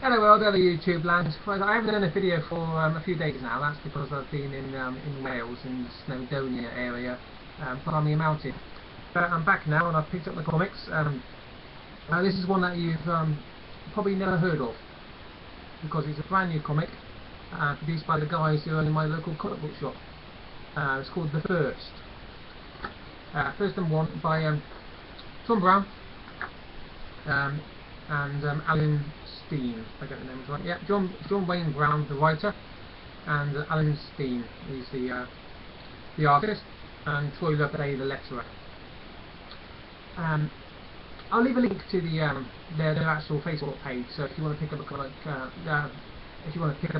Hello world, hello YouTube land. Well, I haven't done a video for a few days now. That's because I've been in Wales, in the Snowdonia area, climbing a mountain. But I'm back now and I've picked up the comics. This is one that you've probably never heard of, because it's a brand new comic produced by the guys who own my local comic book shop. It's called The First. First and one by Tom Brown and Alan Steen, if I get the names right. Yeah, John Wayne Brown, the writer, and Alan Steen is the artist, and Troy Loveday, the letterer. I'll leave a link to their actual Facebook page, so if you want to pick up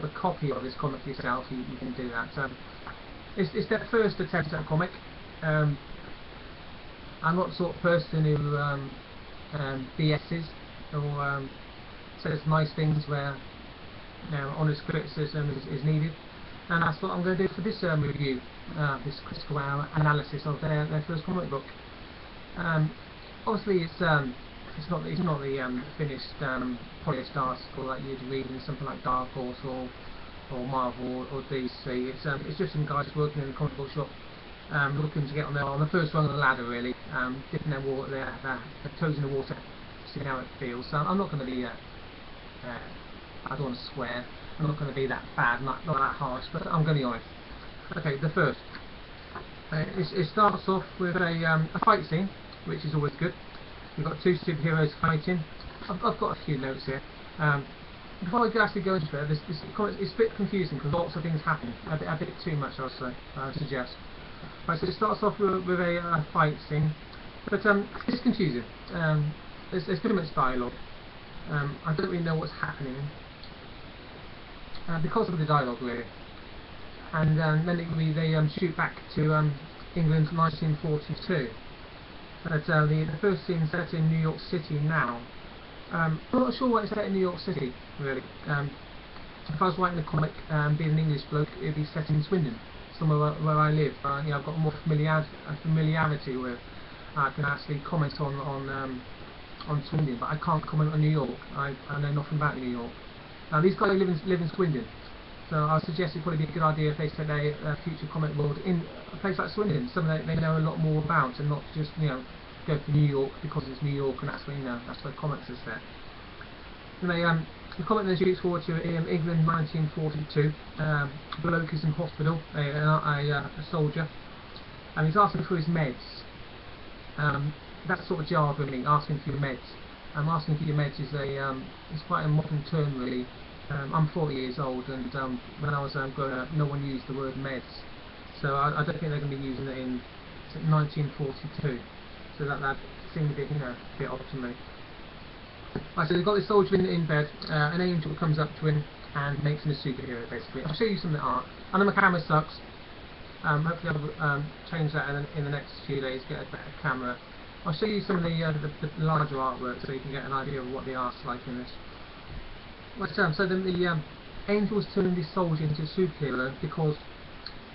a copy of this comic yourself, you can do that. It's their first attempt at a comic. I'm not the sort of person who BS's or says nice things where honest criticism is needed, and that's what I'm going to do for this review, this critical analysis of their first comic book. Obviously, it's not the finished polished article that you'd read in something like Dark Horse or Marvel or DC. It's just some guys working in a comic book shop, looking to get on the first rung of the ladder, really, dipping their toes in the water, see how it feels. So I'm not going to be I don't want to swear. I'm not going to be that bad, not that harsh, but I'm going to be honest. Okay, The First. It starts off with a fight scene, which is always good. We've got two superheroes fighting. I've got a few notes here. Before I actually go into it, it's a bit confusing because lots of things happen. A bit too much, I suggest. Right, so it starts off with a fight scene, but it's confusing. There's pretty much dialogue. I don't really know what's happening because of the dialogue, really. And then they shoot back to England 1942. But the first scene set in New York City now. I'm not sure why it's set in New York City, really. If I was writing a comic, being an English bloke, it would be set in Swindon, somewhere where I live. I've got more familiarity with. I can actually comment on Swindon, but I can't comment on New York. I know nothing about New York. These guys live in Swindon, so I suggest it'd probably be a good idea if they set a future comic world in a place like Swindon, something they know a lot more about, and not just go to New York because it's New York and that's where comics are set. And the comic that shoots forward to England 1942. Bloke is in hospital, a soldier, and he's asking for his meds. That sort of jarred with me, asking for your meds. Asking for your meds is it's quite a modern term, really. I'm 40 years old, and when I was growing up, no one used the word meds. So I don't think they're going to be using it in 1942. So that seemed a bit odd to me. Right, so they've got this soldier in bed. An angel comes up to him and makes him a superhero, basically. I'll show you some of the art. I know my camera sucks. Hopefully I'll change that in the next few days, get a better camera. I'll show you some of the larger artwork so you can get an idea of what the art's like in this. Right, so then the angel's turning this soldier into a superhero because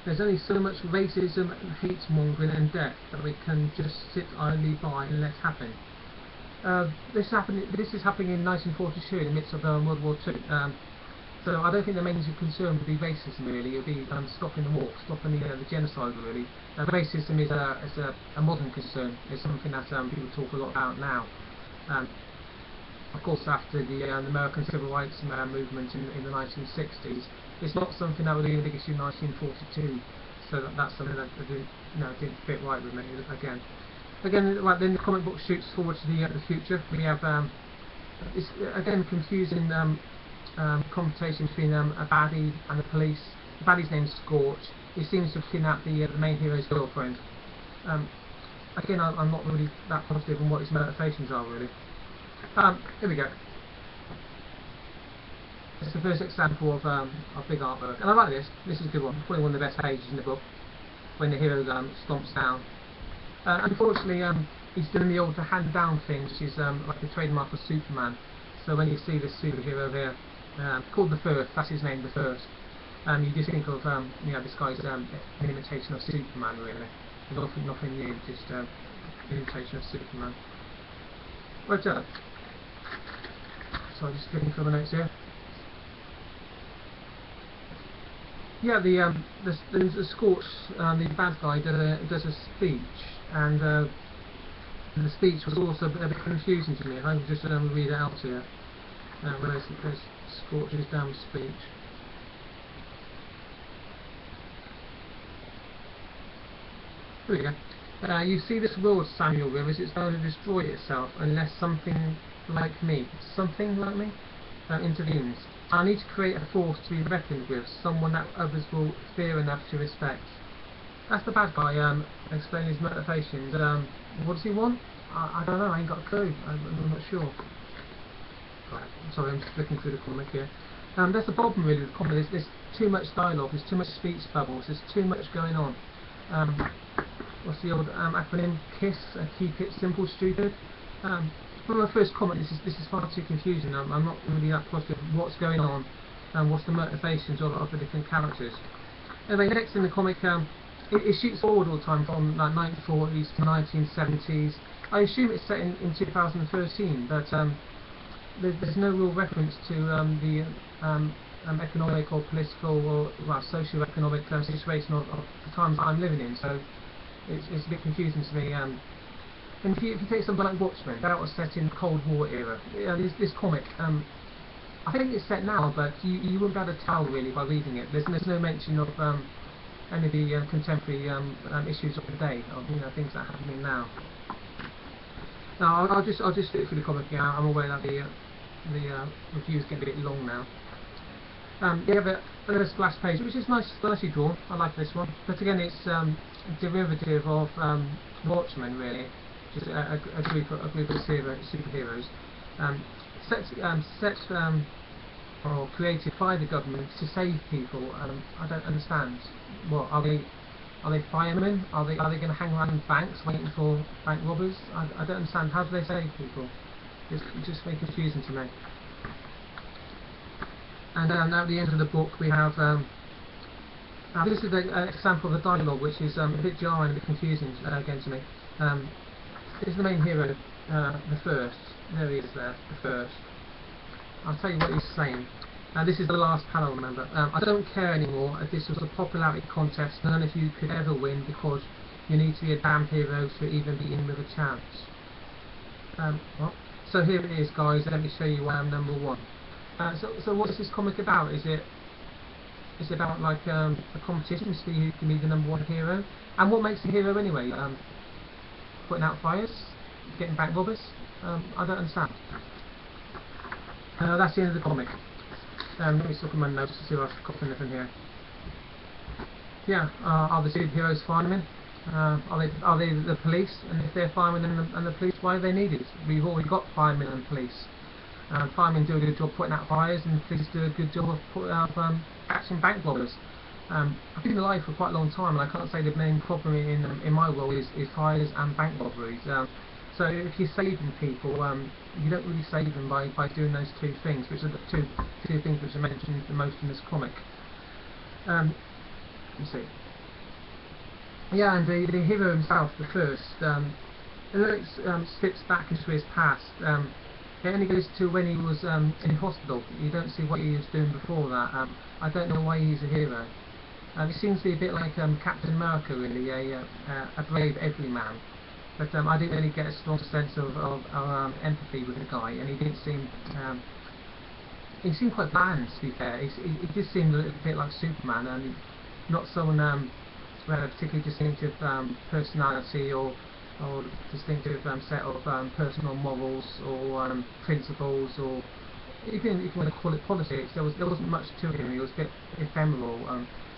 there's only so much racism and hate-mongering and death that we can just sit idly by and let happen. This is happening in 1942 in the midst of World War II. So I don't think the main concern would be racism, really. It would be stopping the war, stopping the genocide, really. Racism is a modern concern. It's something that people talk a lot about now. Of course, after the American Civil Rights movement in the 1960s, it's not something that was really a big issue in 1942. So that's something that didn't fit right with me again. Right, then the comic book shoots forward to the future. We have it's again confusing confrontation between a baddie and the police. The baddie's name's Scorch. He seems to have kidnapped the main hero's girlfriend. Again, I'm not really that positive on what his motivations are, really. Here we go. It's the first example of big artwork, and I like this. This is a good one. Probably one of the best pages in the book, when the hero stomps down. Unfortunately, he's doing the old hand-down thing, which is like the trademark of Superman. So when you see this superhero here, called The First, that's his name, The First, you just think of this guy's an imitation of Superman, really. There's nothing new, just an imitation of Superman. Right, sorry, just looking for the notes here. Yeah, the Scorch, the bad guy, does a speech, and the speech was also a bit confusing to me. If I can just read it out to you. Where is it? There's Scorch's damn speech. Here we go. You see this world, Samuel Rivers, it's going to destroy itself unless something like me intervenes. I need to create a force to be reckoned with, someone that others will fear enough to respect. That's the bad guy explaining his motivations. What does he want? I don't know, I ain't got a clue. I'm not sure. Right, sorry, I'm just looking through the comic here. That's the problem really with the comic. There's too much dialogue, there's too much speech bubbles, there's too much going on. What's the old acronym? KISS, keep it simple, stupid. From my first comment, this is far too confusing. I'm not really that positive what's going on and what's the motivations of the different characters. Anyway, next in the comic, it shoots forward all the time from like 1940s to 1970s. I assume it's set in 2013, but there's no real reference to the economic or political or socio-economic situation of the times that I'm living in. So it's a bit confusing to me. And if you take something like Watchmen, that was set in the Cold War era. This comic, I think it's set now, but you wouldn't be able to tell really by reading it. There's no mention of any of the contemporary issues of the day, of things that are happening now. Now I'll just flip through the comic here. I'm aware that the reviews get a bit long now. You have a splash page, which is nicely drawn. I like this one, but again, it's a derivative of Watchmen, really, which is a group of superheroes set or created by the government to save people. I don't understand. What are they? Are they firemen? Are they going to hang around banks waiting for bank robbers? I don't understand. How do they save people? It's just very confusing to me. And now at the end of the book we have now this is an example of the dialogue, which is a bit jarring, a bit confusing again to me. Is the main hero the First? There he is there, the First. I'll tell you what he's saying. This is the last panel, remember. I don't care anymore if this was a popularity contest. None of you could ever win because you need to be a damn hero to even be in with a chance. What? So here it is, guys. Let me show you why I'm number one. So what is this comic about? Is it about like a competition to see who can be the number one hero? And what makes a hero anyway? Putting out fires? Getting bank robbers? I don't understand. That's the end of the comic. Let me look at my notes to see if I've got anything here. Yeah, are the superheroes firemen? Are they the police? And if they're firemen and the police, why are they needed? We've already got firemen and police. Firemen do a good job putting out fires, and police do a good job of catching bank robbers. I've been alive for quite a long time, and I can't say the main problem in my world is fires and bank robberies. So if you're saving people, you don't really save them by doing those two things, which are the two things which are mentioned the most in this comic. Let's see. Yeah, and the hero himself, the First, slips back into his past. It only goes to when he was in hospital. You don't see what he was doing before that. I don't know why he's a hero. He seems to be a bit like Captain America, really, a brave everyman. But I didn't really get a strong sense of empathy with the guy, and he didn't seem. He seemed quite bland, to be fair. He did seem a little bit like Superman, and not someone who had a particularly distinctive personality or distinctive set of personal morals or principles, or even if you want to call it politics. There wasn't much to him. He was a bit ephemeral.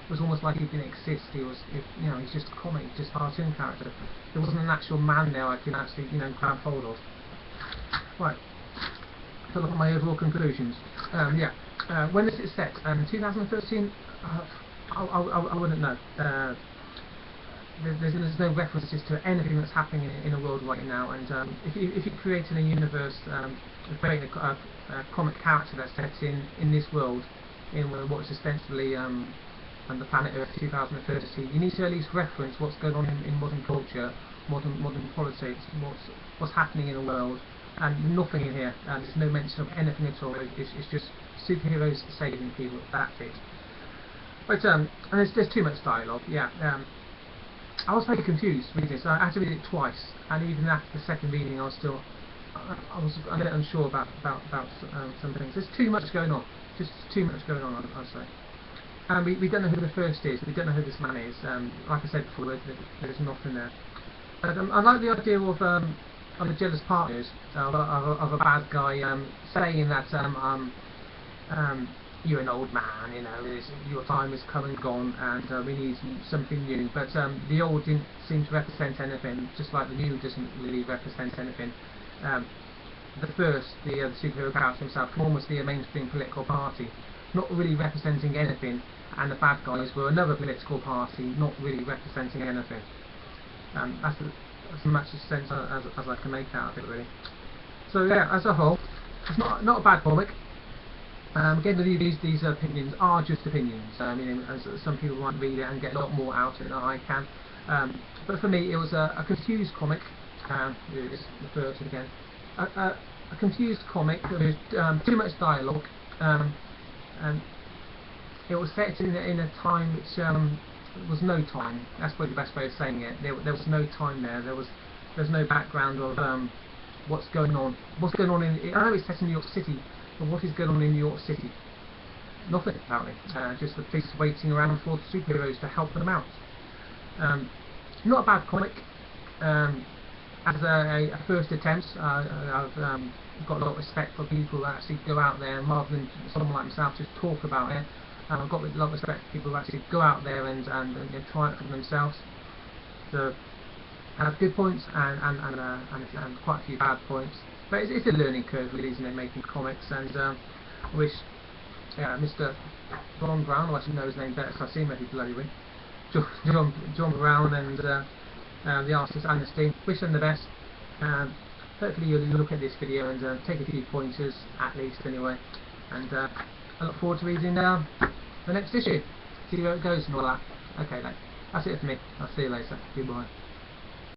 It was almost like he didn't exist. He's just a comic, just a cartoon character. There wasn't an actual man there I can actually, grab hold of. Right. So look at my overall conclusions. When is it set? 2013? I wouldn't know. There's no references to anything that's happening in the world right now. And if you're creating a universe, creating a comic character that's set in this world, in what's ostensibly and the planet Earth 2030, you need to at least reference what's going on in modern culture, modern politics, what's happening in the world, and nothing in here. There's no mention of anything at all. It's just superheroes saving people. That's it. But and there's too much dialogue. Yeah. I was very confused reading this. I had to read it twice, and even after the second reading, I was a bit unsure about some things. There's too much going on. Just too much going on, I'd say. And we don't know who the first is. We don't know who this man is. Like I said before, there's nothing there. But I like the idea of the jealous partners of a bad guy saying that you're an old man, you know, your time has come and gone, and we need something new. But the old didn't seem to represent anything, just like the new doesn't really represent anything. The superhero character himself, can almost be a mainstream political party, not really representing anything, and the bad guys were another political party, not really representing anything. That's as much sense as I can make out of it, really. So yeah, as a whole, it's not a bad comic. Again, these opinions are just opinions. I mean, as some people might read it and get a lot more out of it than I can. But for me, it was a confused comic. It's the first again. A confused comic with too much dialogue. And it was set in a time which was no time. That's probably the best way of saying it. There was no time there. There's no background of what's going on. What's going on in? I know it's set in New York City. But what is going on in New York City? Nothing, apparently. Just the police waiting around for the superheroes to help them out. Not a bad comic. As a first attempt, I've got a lot of respect for people that actually go out there, and rather than someone like myself just talk about it. I've got a lot of respect for people who actually go out there and try it for themselves. So, have good points and quite a few bad points. But it's a learning curve, really, isn't it, making comics? And I wish Mr. John Brown, or I should know his name better because I've seen him every bloody week, John Brown and the artist and the team, wish them the best. Hopefully you'll look at this video and take a few pointers, at least, anyway. And I look forward to reading the next issue, see where it goes and all that. Okay, that's it for me. I'll see you later. Goodbye.